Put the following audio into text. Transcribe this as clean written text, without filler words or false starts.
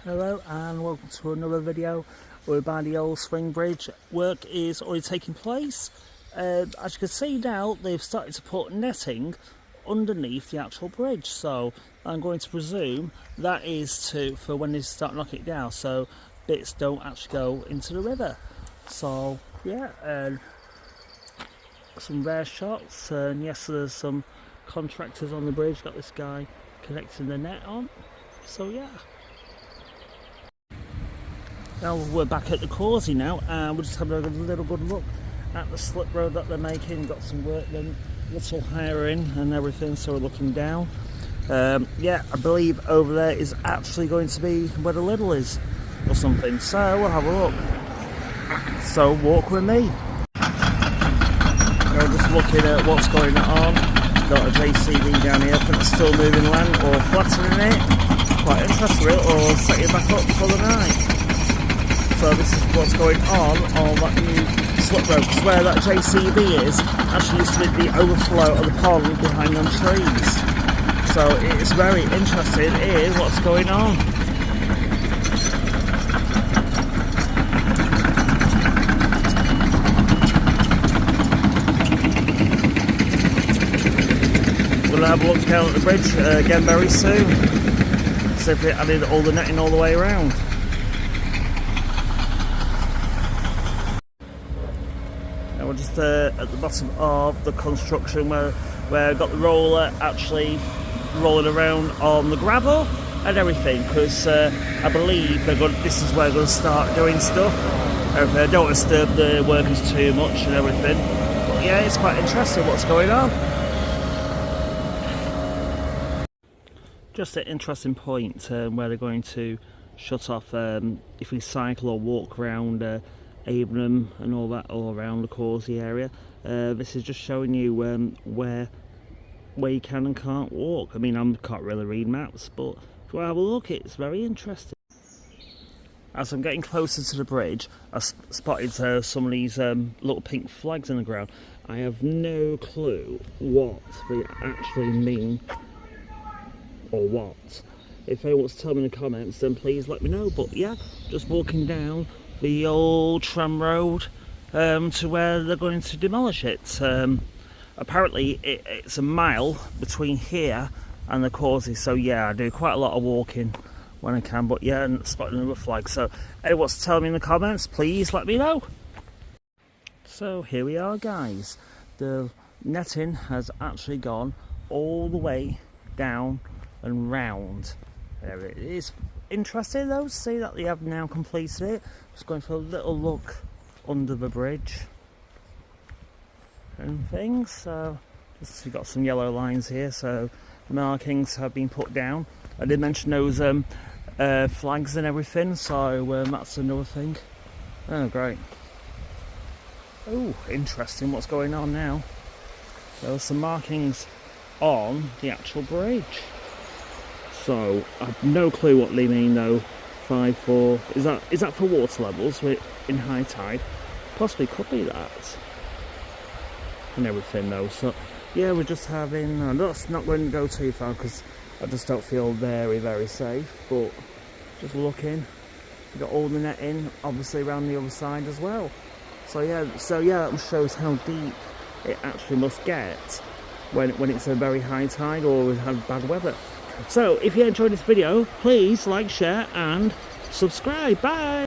Hello and welcome to another video. We're by the old swing bridge. Work is already taking place. As you can see now, they've started to put netting underneath the actual bridge, so I'm going to presume that is for when they start knocking it down, so bits don't actually go into the river. So yeah, some rare shots, and yes, there's some contractors on the bridge. Got this guy connecting the net on, so yeah. Now we're back at the causey now, and we're just having a little good look at the slip road that they're making. Got some workmen, little hiring and everything, so we're looking down. Yeah, I believe over there is actually going to be where the Lidl is or something, so we'll have a look. So walk with me. We're just looking at what's going on. Got a JCB down here. I think it's still moving land or flattening it. Quite interesting, or set it back up for the night. So this is what's going on that new slip road, because where that JCB is actually used to be the overflow of the pond behind them trees. So it's very interesting in what's going on. We're going to have a look down at the bridge again very soon. See if they added all the netting all the way around. We're just at the bottom of the construction where I got the roller actually rolling around on the gravel and everything, because I believe this is where they're going to start doing stuff. I don't want to disturb the workers too much and everything, but yeah, it's quite interesting what's going on. Just an interesting point where they're going to shut off if we cycle or walk around Avenham and all that, all around the causey area. This is just showing you where you can and can't walk. I mean, I can't really read maps, but if you have a look, it's very interesting. As I'm getting closer to the bridge, I spotted some of these little pink flags in the ground. I have no clue what they actually mean or what. If anyone wants to tell me in the comments, then please let me know. But yeah, just walking down the old tram road to where they're going to demolish it. Apparently it's a mile between here and the causey, so yeah, I do quite a lot of walking when I can, but yeah, and spotting another flag. So anyone wants to tell me in the comments, please let me know. So here we are, guys. The netting has actually gone all the way down and round. There it is. Interesting though to see that they have now completed it. Just going for a little look under the bridge and things. So just, you've got some yellow lines here, so the markings have been put down. I did mention those flags and everything, so that's another thing. Oh great. Oh, interesting what's going on now. There are some markings on the actual bridge. So I have no clue what they mean though. 5-4, is that for water levels in high tide? Possibly could be that. And everything though. So yeah, we're just having, I'm not going to go too far because I just don't feel very safe, but just looking. We've got all the netting obviously around the other side as well. So yeah, that shows how deep it actually must get when it's a very high tide or we have bad weather. So if you enjoyed this video, please like, share and subscribe. Bye!